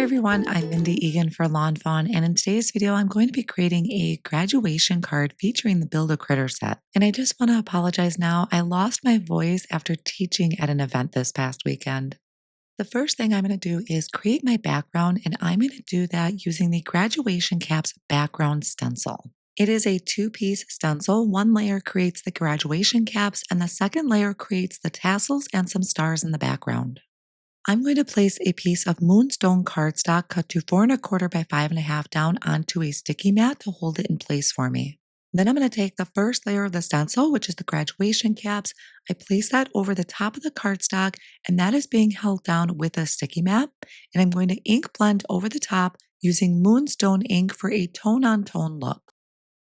everyone, I'm Mindy Egan for Lawnfawn, and in today's video, I'm going to be creating a graduation card featuring the Build a Critter set. And I just want to apologize now, I lost my voice after teaching at an event this past weekend. The first thing I'm going to do is create my background, and I'm going to do that using the Graduation Caps background stencil. It is a two-piece stencil. One layer creates the graduation caps, and the second layer creates the tassels and some stars in the background. I'm going to place a piece of Moonstone cardstock cut to 4 1/4 by 5 1/2 down onto a sticky mat to hold it in place for me. Then I'm going to take the first layer of the stencil, which is the graduation caps. I place that over the top of the cardstock, and that is being held down with a sticky mat. And I'm going to ink blend over the top using Moonstone ink for a tone-on-tone look.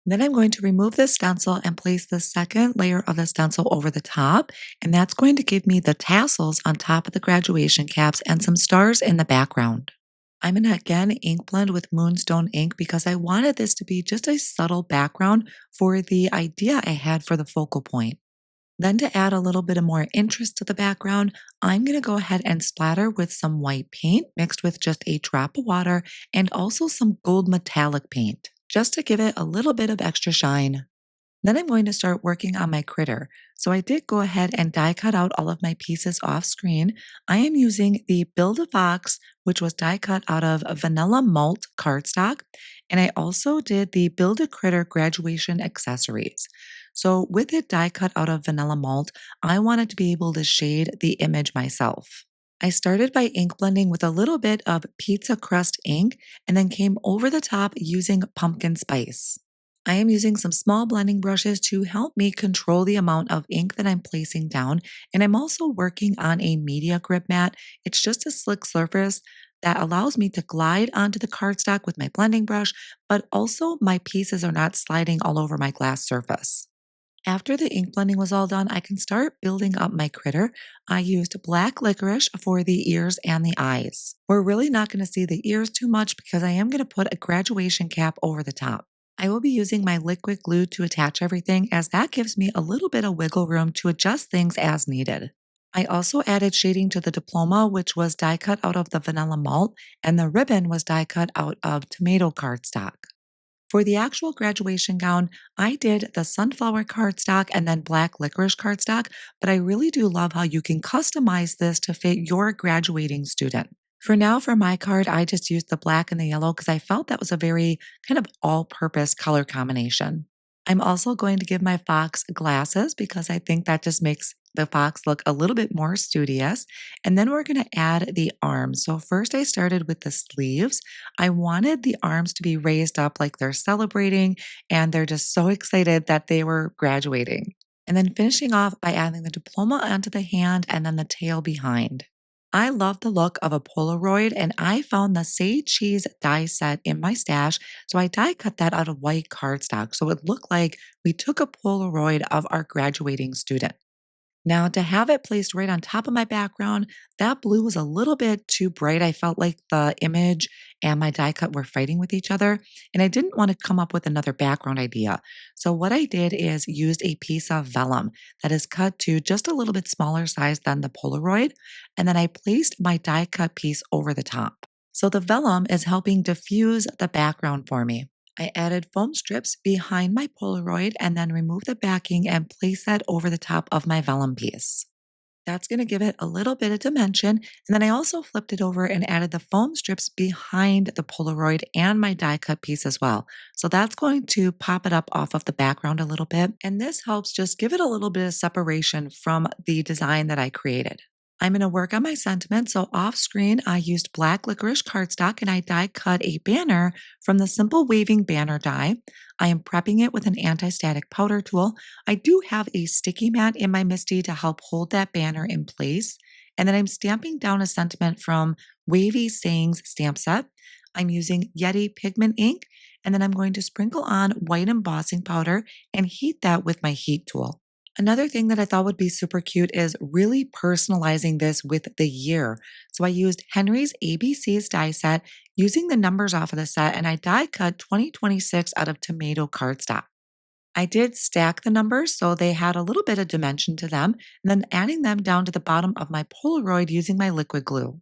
Then I'm going to remove the stencil and place the second layer of the stencil over the top, and that's going to give me the tassels on top of the graduation caps and some stars in the background. I'm going to again ink blend with Moonstone ink because I wanted this to be just a subtle background for the idea I had for the focal point. Then to add a little bit of more interest to the background, I'm going to go ahead and splatter with some white paint mixed with just a drop of water and also some gold metallic paint, just to give it a little bit of extra shine. Then I'm going to start working on my critter. So I did go ahead and die cut out all of my pieces off screen. I am using the Build a Fox, which was die cut out of vanilla malt cardstock. And I also did the Build a Critter graduation accessories. So with it die cut out of vanilla malt, I wanted to be able to shade the image myself. I started by ink blending with a little bit of pizza crust ink and then came over the top using pumpkin spice. I am using some small blending brushes to help me control the amount of ink that I'm placing down, and I'm also working on a media grip mat. It's just a slick surface that allows me to glide onto the cardstock with my blending brush, but also my pieces are not sliding all over my glass surface. After the ink blending was all done, I can start building up my critter. I used black licorice for the ears and the eyes. We're really not going to see the ears too much because I am going to put a graduation cap over the top. I will be using my liquid glue to attach everything as that gives me a little bit of wiggle room to adjust things as needed. I also added shading to the diploma, which was die cut out of the vanilla malt, and the ribbon was die cut out of tomato cardstock. For the actual graduation gown, I did the sunflower cardstock and then black licorice cardstock, but I really do love how you can customize this to fit your graduating student. For now, for my card, I just used the black and the yellow because I felt that was a very kind of all-purpose color combination. I'm also going to give my fox glasses because I think that just makes the fox look a little bit more studious. And then we're going to add the arms. So first I started with the sleeves. I wanted the arms to be raised up like they're celebrating and they're just so excited that they were graduating. And then finishing off by adding the diploma onto the hand and then the tail behind. I love the look of a Polaroid, and I found the Sage Cheese die set in my stash, so I die cut that out of white cardstock so it looked like we took a Polaroid of our graduating student. Now, to have it placed right on top of my background, that blue was a little bit too bright. I felt like the image and my die cut were fighting with each other, and I didn't want to come up with another background idea. So what I did is used a piece of vellum that is cut to just a little bit smaller size than the Polaroid, and then I placed my die cut piece over the top. So the vellum is helping diffuse the background for me. I added foam strips behind my Polaroid and then removed the backing and placed that over the top of my vellum piece. That's going to give it a little bit of dimension. And then I also flipped it over and added the foam strips behind the Polaroid and my die cut piece as well. So that's going to pop it up off of the background a little bit. And this helps just give it a little bit of separation from the design that I created. I'm going to work on my sentiment. So off screen, I used black licorice cardstock and I die cut a banner from the Simple Waving Banner die. I am prepping it with an anti-static powder tool. I do have a sticky mat in my MISTI to help hold that banner in place. And then I'm stamping down a sentiment from Wavy Sayings stamp set. I'm using Yeti pigment ink, and then I'm going to sprinkle on white embossing powder and heat that with my heat tool. Another thing that I thought would be super cute is really personalizing this with the year. So I used Henry's ABCs die set using the numbers off of the set, and I die cut 2026 out of tomato cardstock. I did stack the numbers so they had a little bit of dimension to them, and then adding them down to the bottom of my Polaroid using my liquid glue.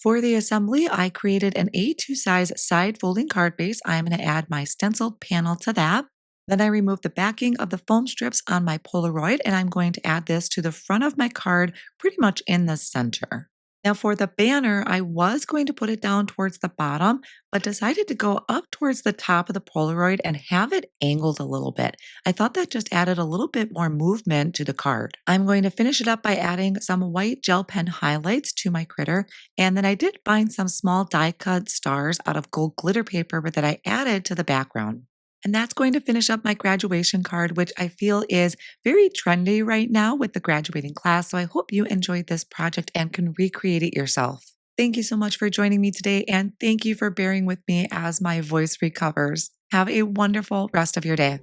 For the assembly, I created an A2 size side folding card base. I'm going to add my stenciled panel to that. Then I removed the backing of the foam strips on my Polaroid, and I'm going to add this to the front of my card, pretty much in the center. Now for the banner, I was going to put it down towards the bottom, but decided to go up towards the top of the Polaroid and have it angled a little bit. I thought that just added a little bit more movement to the card. I'm going to finish it up by adding some white gel pen highlights to my critter, and then I did bind some small die cut stars out of gold glitter paper that I added to the background. And that's going to finish up my graduation card, which I feel is very trendy right now with the graduating class. So I hope you enjoyed this project and can recreate it yourself. Thank you so much for joining me today, and thank you for bearing with me as my voice recovers. Have a wonderful rest of your day.